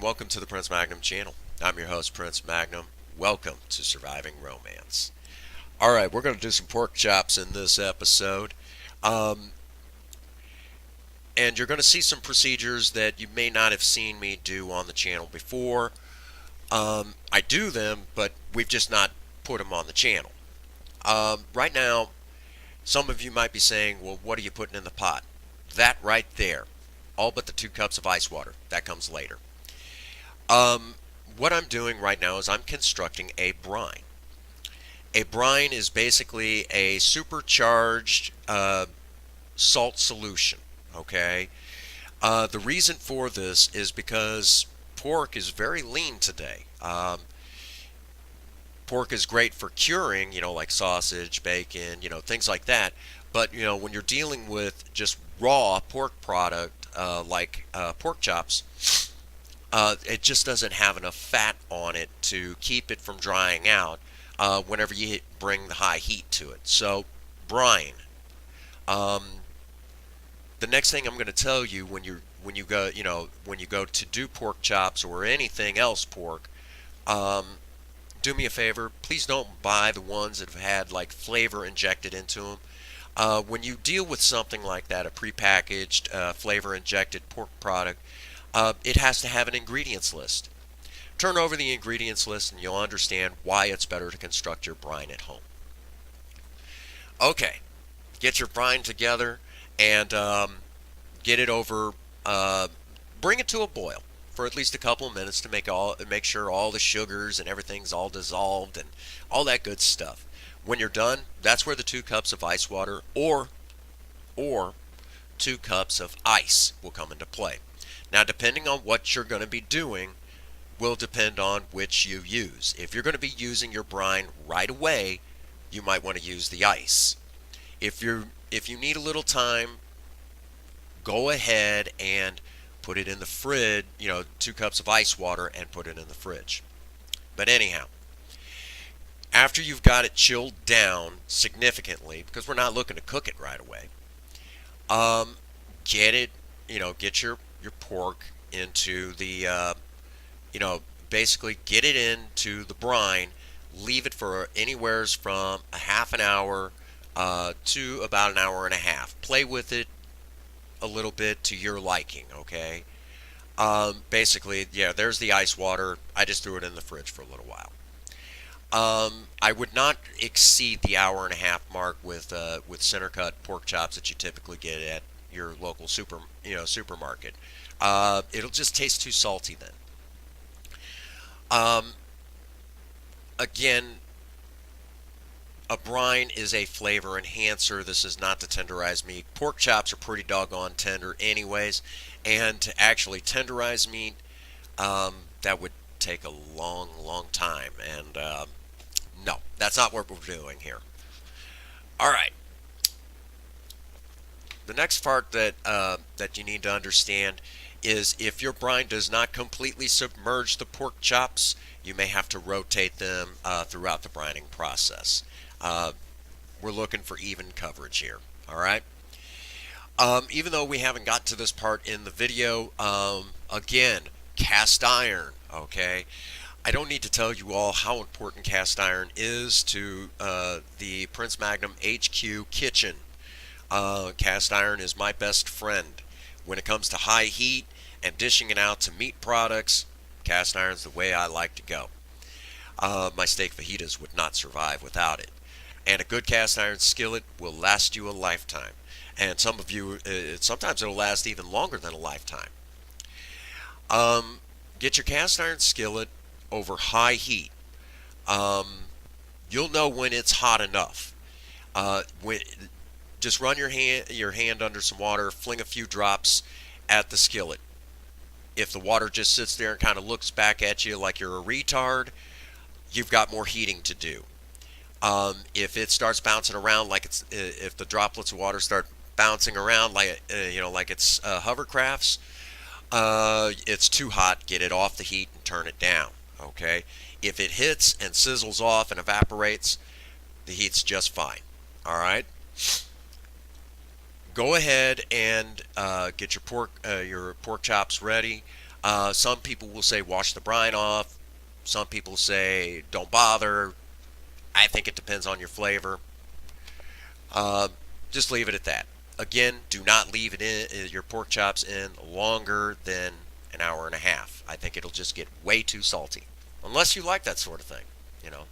welcome to the Prince Magnum channel. I'm your host, Prince Magnum. Welcome to Surviving Romance. Alright, we're going to do some pork chops in this episode. Um, and you're going to see some procedures that you may not have seen me do on the channel before. I do them, but we've just not put them on the channel. Right now, some of you might be saying, well, what are you putting in the pot? That right there. All but the 2 cups of ice water. That comes later. What I'm doing right now is I'm constructing a brine. A brine is basically a supercharged salt solution, okay? The reason for this is because pork is very lean today. Pork is great for curing, like sausage, bacon, things like that. But, when you're dealing with just raw pork product like pork chops, it just doesn't have enough fat on it to keep it from drying out whenever you bring the high heat to it. So, brine. Um, the next thing I'm going to tell you when you go to do pork chops or anything else pork, do me a favor. Please don't buy the ones that have had like flavor injected into them. When you deal with something like that, a prepackaged flavor injected pork product, it has to have an ingredients list. Turn over the ingredients list and you'll understand why it's better to construct your brine at home. Okay, get your brine together and get it over, bring it to a boil for at least a couple of minutes to make sure all the sugars and everything's all dissolved and all that good stuff. When you're done, that's where the 2 cups of ice water or 2 cups of ice will come into play. Now, depending on what you're going to be doing will depend on which you use. If you're going to be using your brine right away, you might want to use the ice. If you need a little time, go ahead and put it in the fridge, 2 cups of ice water and put it in the fridge. But anyhow, after you've got it chilled down significantly, because we're not looking to cook it right away, get your pork into the, basically get it into the brine, leave it for anywheres from a half an hour to about an hour and a half. Play with it a little bit to your liking, okay? Basically, yeah, there's the ice water. I just threw it in the fridge for a little while. I would not exceed the hour and a half mark with center cut pork chops that you typically get at your local supermarket. It'll just taste too salty then. Again, a brine is a flavor enhancer. This is not to tenderize meat. Pork chops are pretty doggone tender anyways, and to actually tenderize meat, that would take a long, long time, and no, that's not what we're doing here. All right. The next part that you need to understand is if your brine does not completely submerge the pork chops, you may have to rotate them throughout the brining process. We're looking for even coverage here. All right. Even though we haven't got to this part in the video, again, cast iron. Okay. I don't need to tell you all how important cast iron is to the Prince Magnum HQ kitchen. Cast iron is my best friend. When it comes to high heat and dishing it out to meat products, cast iron's the way I like to go. My steak fajitas would not survive without it. And a good cast iron skillet will last you a lifetime. And some of you, sometimes it'll last even longer than a lifetime. Get your cast iron skillet over high heat. You'll know when it's hot enough. Just run your hand under some water, fling a few drops at the skillet. If the water just sits there and kind of looks back at you like you're a retard, you've got more heating to do. If it starts bouncing around if the droplets of water start bouncing around like it's hovercrafts, it's too hot. Get it off the heat and turn it down. Okay. If it hits and sizzles off and evaporates, the heat's just fine. All right. Go ahead and get your pork chops ready. Some people will say wash the brine off. Some people say don't bother. I think it depends on your flavor. Uh, just leave it at that. Again, do not leave it in your pork chops in longer than an hour and a half. I think it'll just get way too salty, unless you like that sort of thing. You know,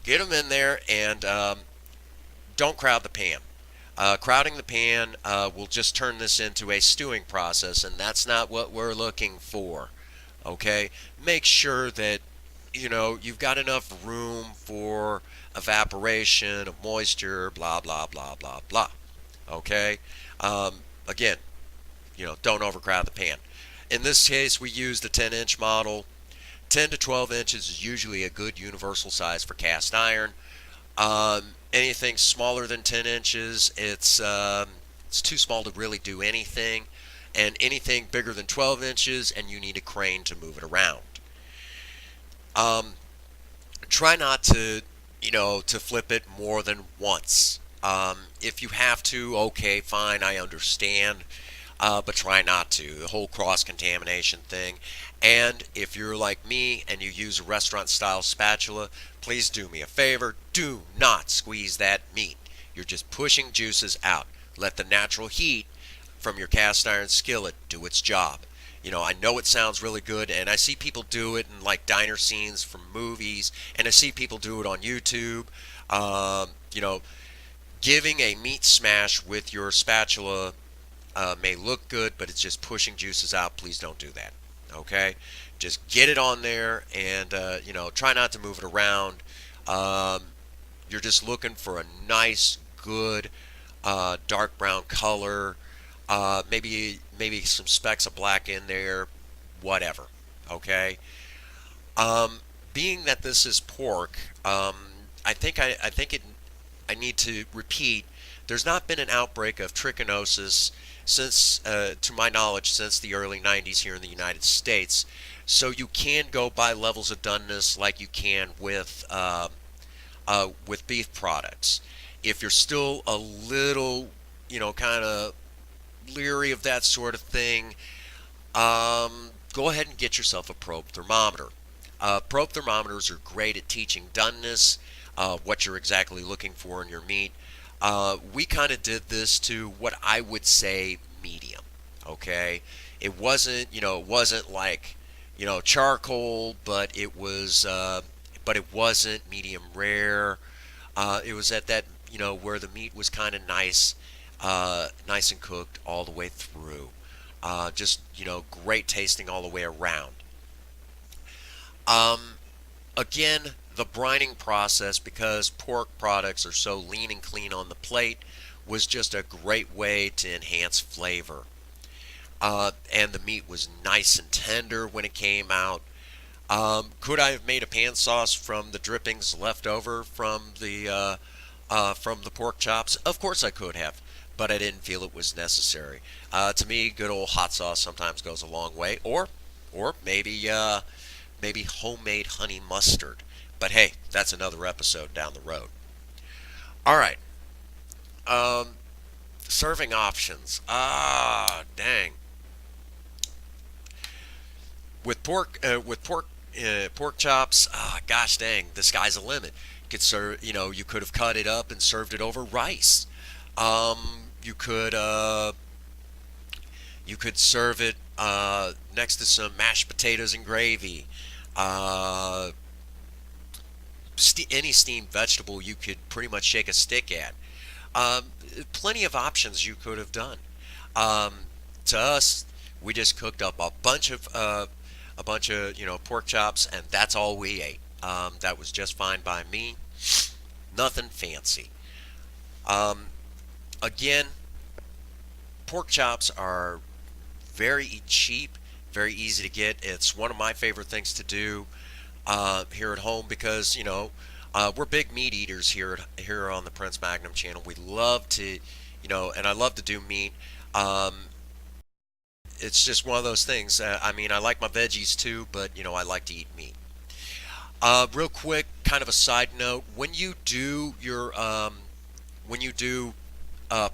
get them in there and don't crowd the pan. Crowding the pan will just turn this into a stewing process, and that's not what we're looking for. Okay, make sure that you've got enough room for evaporation of moisture, blah blah blah blah blah. Okay, again, don't overcrowd the pan. In this case, we used the 10-inch model. 10 to 12 inches is usually a good universal size for cast iron. Anything smaller than 10 inches, it's too small to really do anything. And anything bigger than 12 inches, and you need a crane to move it around. Um, Try not to flip it more than once. If you have to, okay, fine, I understand. But try not to. The whole cross contamination thing. And if you're like me and you use a restaurant style spatula, please do me a favor. Do not squeeze that meat. You're just pushing juices out. Let the natural heat from your cast iron skillet do its job. I know it sounds really good, and I see people do it in like diner scenes from movies, and I see people do it on YouTube. Um, you know, Giving a meat smash with your spatula may look good, but it's just pushing juices out. Please don't do that. Okay, just get it on there, and try not to move it around. Um, you're just looking for a nice, good, dark brown color. Maybe some specks of black in there, whatever. Okay. Um, Being that this is pork, I think I need to repeat. There's not been an outbreak of trichinosis since, to my knowledge, since the early 90s here in the United States. So you can go by levels of doneness like you can with beef products. If you're still a little, kind of leery of that sort of thing, go ahead and get yourself a probe thermometer. Probe thermometers are great at teaching doneness, what you're exactly looking for in your meat. We kind of did this to what I would say medium. Okay, it wasn't like, charcoal, but it wasn't medium rare. It was at that, where the meat was kind of nice and cooked all the way through. Just, great tasting all the way around. Um, Again, the brining process, because pork products are so lean and clean on the plate, was just a great way to enhance flavor. And the meat was nice and tender when it came out. Could I have made a pan sauce from the drippings left over from the pork chops? Of course I could have, but I didn't feel it was necessary. To me, good old hot sauce sometimes goes a long way, or maybe homemade honey mustard. But hey, that's another episode down the road. All right, um, serving options. Dang. With pork chops. Gosh dang, the sky's the limit. You could have cut it up and served it over rice. You could serve it next to some mashed potatoes and gravy. Uh, any steamed vegetable you could pretty much shake a stick at. Um, Plenty of options you could have done. Um, to us, we just cooked up a bunch of pork chops, and that's all we ate. That was just fine by me. Nothing fancy. Um, Again, pork chops are very cheap, very easy to get. It's one of my favorite things to do here at home because we're big meat eaters here on the Prince Magnum channel. We love to, and I love to do meat. Um, it's just one of those things. I mean, I like my veggies too, but I like to eat meat. Real quick, kind of a side note: when you do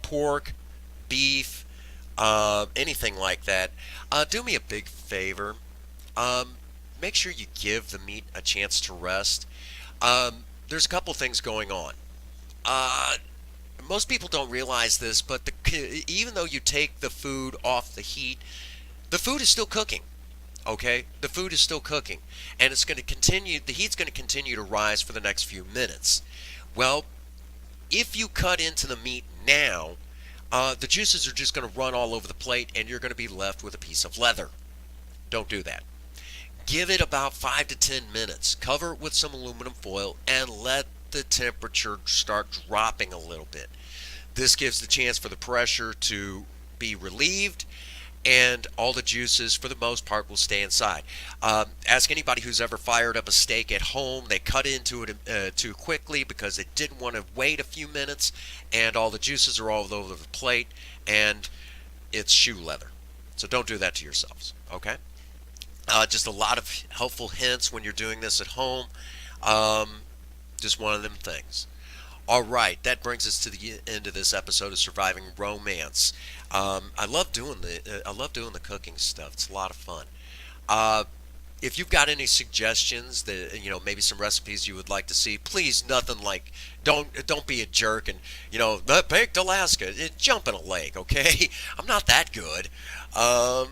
pork, beef, anything like that, do me a big favor. Um, Make sure you give the meat a chance to rest. There's a couple things going on. Uh, Most people don't realize this, but even though you take the food off the heat, the food is still cooking. Okay, the food is still cooking, and it's going to continue. The heat's going to continue to rise for the next few minutes. Well, if you cut into the meat now, the juices are just going to run all over the plate, and you're going to be left with a piece of leather. Don't do that. Give it about 5 to 10 minutes. Cover it with some aluminum foil and let the temperature start dropping a little bit. This gives the chance for the pressure to be relieved, and all the juices, for the most part, will stay inside. Ask anybody who's ever fired up a steak at home. They cut into it too quickly because they didn't want to wait a few minutes, and all the juices are all over the plate, and it's shoe leather. So don't do that to yourselves, okay? Just a lot of helpful hints when you're doing this at home. Um, just one of them things. All right, that brings us to the end of this episode of Surviving Romance. I love doing the cooking stuff. It's a lot of fun. Uh, if you've got any suggestions that maybe some recipes you would like to see, please nothing like don't be a jerk and the baked Alaska. Jump in a lake, okay? I'm not that good. Um,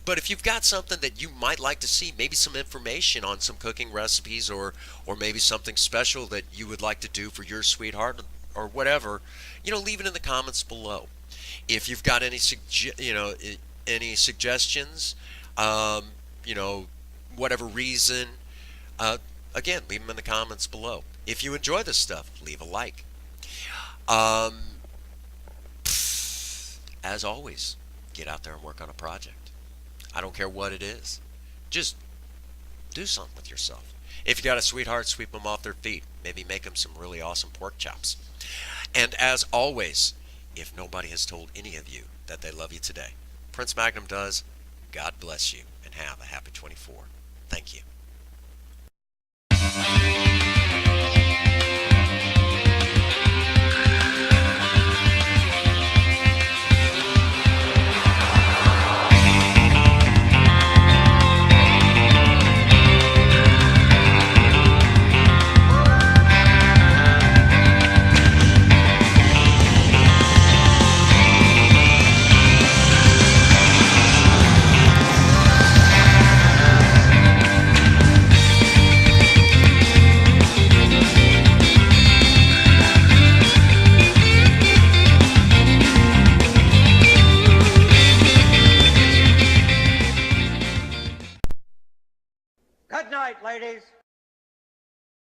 but if you've got something that you might like to see, maybe some information on some cooking recipes, or maybe something special that you would like to do for your sweetheart or whatever, leave it in the comments below. If you've got any suggestions, um, you know, whatever reason, uh, again, leave them in the comments below. If you enjoy this stuff, leave a like. Um, as always, get out there and work on a project. I don't care what it is. Just do something with yourself. If you got a sweetheart, sweep them off their feet. Maybe make them some really awesome pork chops. And as always, if nobody has told any of you that they love you today, Prince Magnum does. God bless you and have a happy 24. Thank you. Good night, ladies.